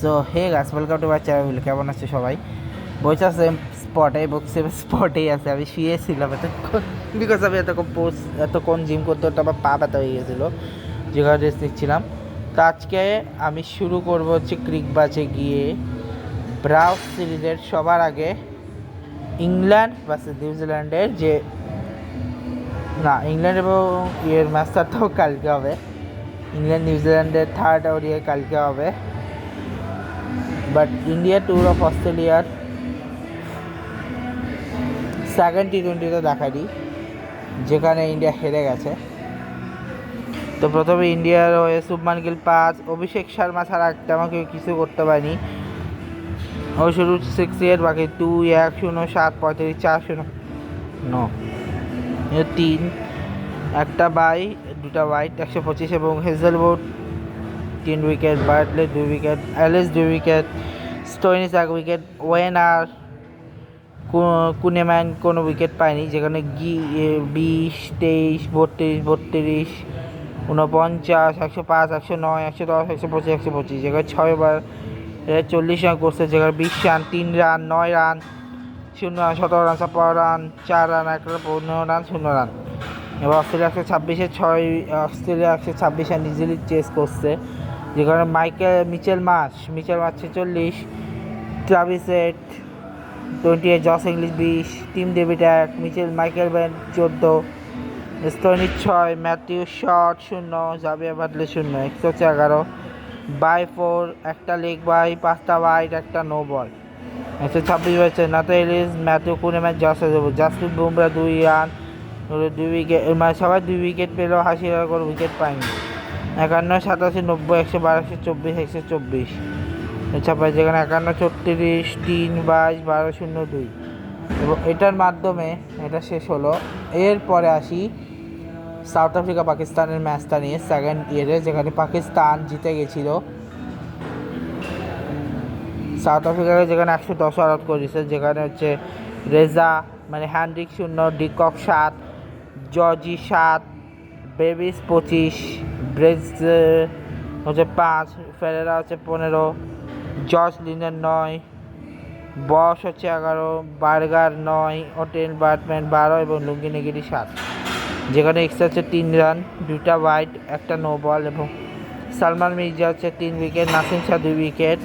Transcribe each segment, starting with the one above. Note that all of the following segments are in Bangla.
সো হে গাছ ওয়েলকাম টু মাই চ্যানেল। কেমন আছে সবাই? বইটা সেম স্পটে সেম স্পটেই আছে। আমি শুয়েছিলাম এতক্ষণ, বিকজ আমি এতক্ষণ জিম করতে করতে আমার পা ব্যথা হয়ে গেছিলো, যেখানে রেস্ট নিচ্ছিলাম। তো আজকে আমি শুরু করবো হচ্ছে ক্রিকবাজে গিয়ে ব্রাউজ সিরিজের সবার আগে ইংল্যান্ড ভার্সেস নিউজিল্যান্ডের ইংল্যান্ড এবং ম্যাচটা তো কালকে হবে। ইংল্যান্ড নিউজিল্যান্ডের থার্ড ওডিআই কালকে হবে, বাট ইন্ডিয়া ট্যুর অফ অস্ট্রেলিয়ার সেকেন্ড টি-20 দেখারি, যেখানে ইন্ডিয়া হেরে গেছে। তো প্রথমে ইন্ডিয়ার হয়ে শুভমান গিল 5, অভিষেক শর্মা ছাড়া একটা আমাকে কিছু করতে পারিনি। ও শুরু 68, বাকি 2, 1, 0, 7, 35, 4, 0, 9, 3, একটা বাই, দুটা ওয়াইড, 125 এবং Hazlewood 3 wicket, Bartlett 2 wicket, Ellis 2 wicket, Stoinis 1 wicket, ওয়েনার কুনেম্যান কোনো উইকেট পায়নি, যেখানে 20, 23, 32, 49, 105, 109, 110, 125, 125, যেখানে 6 ওভার 40 রান করছে, যেখানে 20 run, 3 run, 9 run, 0 run, 17 run, 56 run, 4 run, 1 run, 15 run, 0 run. এবার অস্ট্রেলিয়া 126 রান ইজিলি চেস করছে, যেখানে Mitchell Marsh 46, Travis Head 28, Josh Inglis 20, Tim David 1, Michael Ben 14, Stoinis 6, Matthew Short 0, Xavier Bartlett 0, 111 by 4, একটা লেগ বাই, 5টা ওয়াইড, একটা নো বল। 126 হয়েছে নাতো Ellis, Matthew কুনেম্যান, Jasprit Bumrah 2 run, 2 wicket, মানে সবাই 2 উইকেট পেলেও 80 রান করে উইকেট পায়নি। 51, 87, 90, 112, 124, 124, ছাপাই, যেখানে 51, 36, 3, 22, 12, 0, 2, এবং এটার মাধ্যমে এটা শেষ হলো। এরপরে আসি সাউথ আফ্রিকা পাকিস্তানের ম্যাচটা নিয়ে, সেকেন্ড ইয়ারে, যেখানে পাকিস্তান জিতে গেছিল সাউথ আফ্রিকাকে, যেখানে 110 আউট করেছে, যেখানে হচ্ছে রেজা মানে হ্যান্ড্রিক 0, ডিকক 7, জর্জি 7, বেবিস 25, ব্রেজ হচ্ছে 5, ফেরেরা হচ্ছে 15, জর্জ লিনের 9, বস হচ্ছে 11, বার্গার 9, হোটেল ব্যাটম্যান 12 এবং লুঙ্গি নেগিরি 7, যেখানে এক্সট্রা হচ্ছে 3 রান, 2টা ওয়াইড, একটা নো বল, এবং সালমান মির্জা হচ্ছে 3 wicket, Nasim Shah 2 wicket,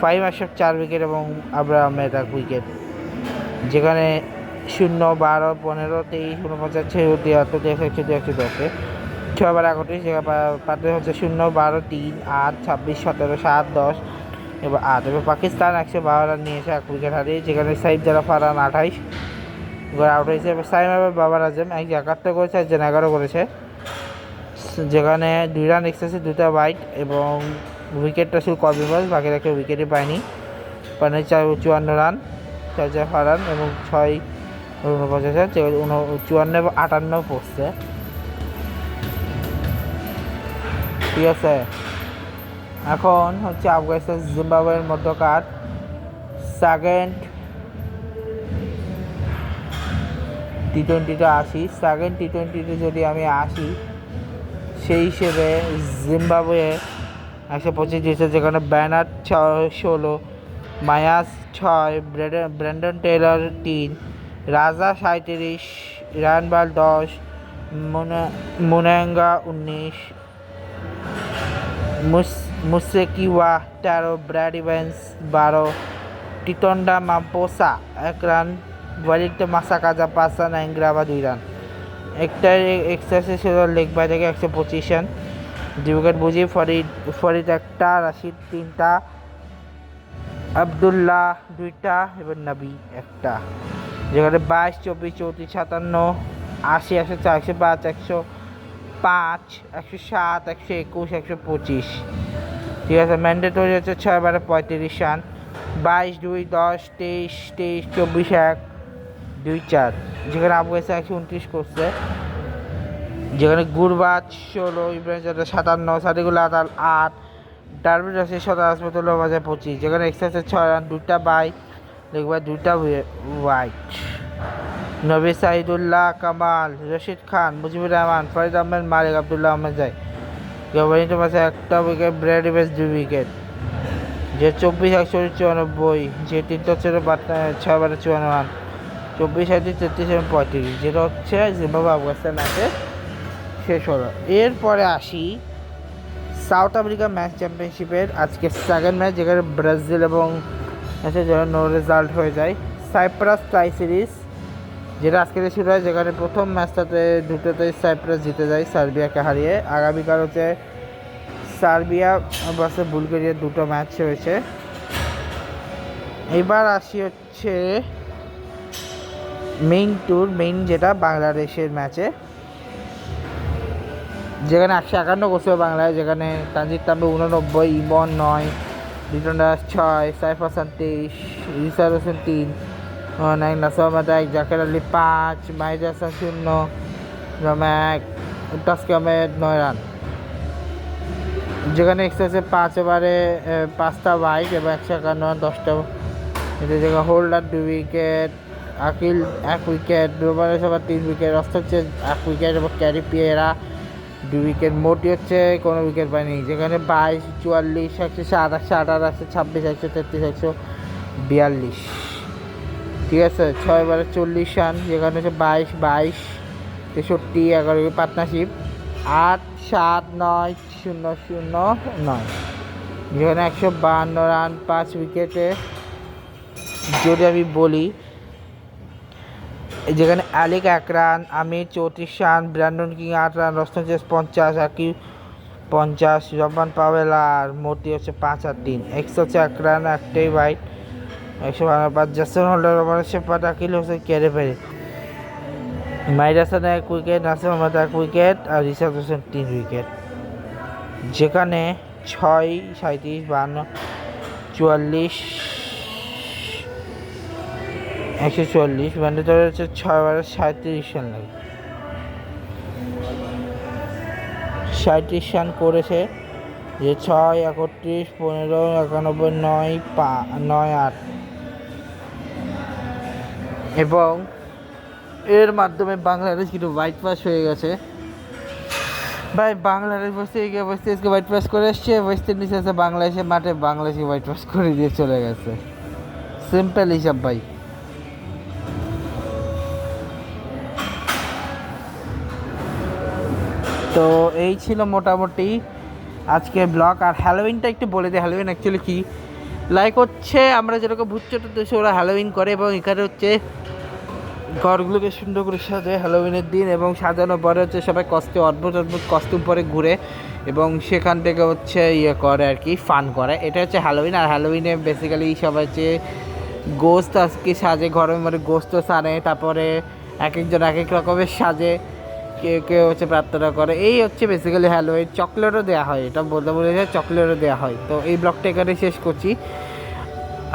Fahim Ashraf 4 wicket এবং আবরার আহমেদ 1 উইকেট, যেখানে 0, 12, 15, 23, 49, 73, 110, 110, 6 ওভার 31, যেখানে পাতে হচ্ছে 0, 12, 3, 8, 26, 17, 7, 10 এবং 8, এবং পাকিস্তান 112 রান নিয়েছে 1 উইকেট হারিয়ে, যেখানে সাইদ জারা ফারহান 28 করে আউট হয়েছে, এবং সাইম আহমেদ বাবার আজম 71 করেছে, একজন 11 করেছে, যেখানে 2 রান এক্সেসে, 2টা ওয়াইড, এবং উইকেটটা শুধু কর্বিবল, বাকি একটা উইকেটই পায়নি। 54 রান 4 ফারহান, এবং 6 49, 54 এবং 58 পড়ছে। ঠিক আছে, এখন হচ্ছে আফগানিস্তান জিম্বাবুয়ের মধ্যকার সেকেন্ড টি-20তে আসি। সেকেন্ড টি-20তে যদি আমি আসি, সেই হিসেবে জিম্বাবুয়ে 125 জিতেছে, যেখানে banner 16, Maya's 6, Brandon Taylor 3, Raza 37, Ryan Burl 10, Munyonga 19, Musekiwa 13, Brad Evans 12, Tinotenda Maposa 1 run, ওয়ালিদ মাসাকাজা 5 রান, অ্যাংগ্রাবা 2 রান, একটা এক্সট্রা ছিল লেগ বাই থেকে 125 রান, 2 উইকেট বুঝি, ফরিদ 1টা, রাশিদ 3টা, আবদুল্লাহ 2টা এবং নবী 1টা, যেখানে 22, 24, 34, 57, 80, 104, 105, 105, 107, 121, 125। ঠিক আছে, ম্যান্ডেটরি হচ্ছে 6 ওভারে 35 রান, 22, 2, 10, 23, 23, 24, 1, 2, 4, যেখানে আফগানিস্তান 129 করছে, যেখানে গুরবাজ 16, ইব্রাহিম 57, সাদিকুল আতাল 8, ডারবিন রাশিদ 17, আসমতুল্লাহ বাজার 25, যেখানে এক্সট্রা 6 রান, 2টা বাই, দেখবার 2টা ওয়াইড। নবী সাইদুল্লাহ, কামাল, রশিদ খান, মুজিবুর রহমান, ফরিদ আহমেদ, মালিক, আবদুল্লাহ আহমেদ যায়, গভর্নিত মাসে 1টা উইকেট, ব্র্যাড ইভেন্স 2 উইকেট, যে 24 61 94, যে তিনটা হচ্ছে 6 54 24 37 33 এবং 35, যেটা হচ্ছে জিম্বাবুয়ে আফগানিস্তান ম্যাচে শেষ হলো। এরপরে আসি সাউথ আফ্রিকা ম্যাচ চ্যাম্পিয়নশিপের আজকে সেকেন্ড ম্যাচ, যেখানে ব্রাজিল এবং ম্যাচের জন্য নো রেজাল্ট হয়ে যায়। সাইপ্রাস টাই সিরিজ, যেটা আজকে শুরু হয়, যেখানে প্রথম ম্যাচটাতে দুটোতেই সাইপ্রাস জিতে যায় সার্বিয়াকে হারিয়ে। আগামীকাল হচ্ছে সার্বিয়া ভার্সেস বুলগেরিয়ার দুটো ম্যাচ হয়েছে। এবার আসি হচ্ছে মেইন যেটা বাংলাদেশের ম্যাচে, যেখানে 151 করছে বাংলায়, যেখানে তানজিদ তাম্বে 89, ইমন 9, লিটন দাস 6, সাইফ হাসান 23, রিসার হোসেন 3, নাসিম আহমেদ 1, জাকের আলী 5, মাহিদ হাসান 0, রমা 1, তাসকিন আহমেদ 9 রান। যেখানে এক্সট্রা 5 ওভারে 5টা ওয়াইড এবং 151 রান 10টা, এটা জায়গায় হোল্ডার 2 উইকেট, আকিল 1 উইকেট, রোমানের সবার 3 উইকেট, রস্ত হচ্ছে 1 উইকেট এবং ক্যারি পিয়েরা 2 উইকেট। মোটি হচ্ছে কোনো উইকেট পায়নি, যেখানে 22, 44, 107, 118, 126, 133, 142, ঠিক আছে। 6 ওভারে 40 রান, যেখানে হচ্ছে 22, 22, 63, 11 পার্টনারশিপ, 8, 7, 9, 0, 0, 9, যেখানে 152 রান 5 উইকেটে। যদি আমি বলি, যেখানে Alick 1 run, Amir 34 run, Brandon King 8 run, Roston Chase 50, Akeal 50, Rovman Powell আর মোটি হচ্ছে 5 আর 3, এক্স হচ্ছে 1 রান, একটাই ওয়াইড, 155, জাসন হোল্ডার, রহমানের সেপাট, আকিল হোসেন ক্যারে ফেরে, মাহিদ হাসান 1 উইকেট, নাসিম আহমেদ 1 উইকেট আর রিশাদ হোসেন 3 উইকেট। যেখানে 6, 37, 52, 44, 140, ম্যান্ডেটরি হচ্ছে 6 ওভারে 37 রান লাগে, 37 রান করেছে, যে 6, 31, 15, 91, 9, 8, এবং এর মাধ্যমে বাংলাদেশ কিন্তু হোয়াইট পাস হয়ে গেছে। ভাই বাংলাদেশ ওয়েস্ট ইন্ডিজকে হোয়াইট পাস করে এসছে, ওয়েস্ট ইন্ডিজ এসে বাংলাদেশের মাঠে বাংলাদেশকে হোয়াইট পাস করে দিয়ে চলে গেছে। সিম্পল হিসাব ভাই। তো এই ছিল মোটামুটি আজকে ব্লগ। আর হ্যালোউইনটা একটু বলে দিই, হ্যালোউইন অ্যাকচুয়ালি কী, লাইক হচ্ছে আমরা যেরকম ভূত চতুর্দশী ওরা হ্যালোউইন করে, এবং এখানে হচ্ছে ঘরগুলোকে সুন্দর করে সাজায় হ্যালোউইনের দিন, এবং সাজানোর পরে হচ্ছে সবাই অদ্ভুত কস্টিউম পরে ঘুরে, এবং সেখান থেকে হচ্ছে করে আর কি, ফান করে। এটা হচ্ছে হ্যালোউইন। আর হ্যালোউইনে বেসিক্যালি সবাই হচ্ছে গোস্ত আজকে সাজে, ঘরের মধ্যে গোস্ত সানে, তারপরে এক একজন এক এক রকমের সাজে, কেউ হচ্ছে প্রার্থনা করে, এই হচ্ছে বেসিক্যালি হ্যালোউইন। চকলেটও দেওয়া হয়, এটা বলতে চকলেটও দেওয়া হয়। তো এই ব্লগটা এখানে শেষ করছি।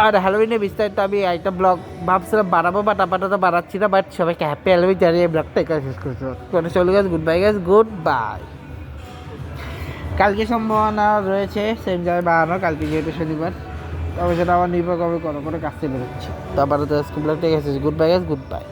আর হ্যালোউইনে বিস্তারিত আমি একটা ব্লগ ভাবছিলাম বানাবো, বাট আপাতত তো বানাচ্ছি না, বাট সবাইকে হ্যাপি হ্যালোউইন জানিয়ে এই ব্লগটা এখানে শেষ করছি। চলে গেছে, good bye guys, good bye. কালকে সম্ভাবনা রয়েছে সেম জায়গায় বানানো, কালকে যেহেতু শনিবার, তবে সেটা আমার নির্ভর করবে কোনো কাজ চলে যাচ্ছে। তো আপাতত ব্লগটা এখানে শেষ, good bye guys, good bye.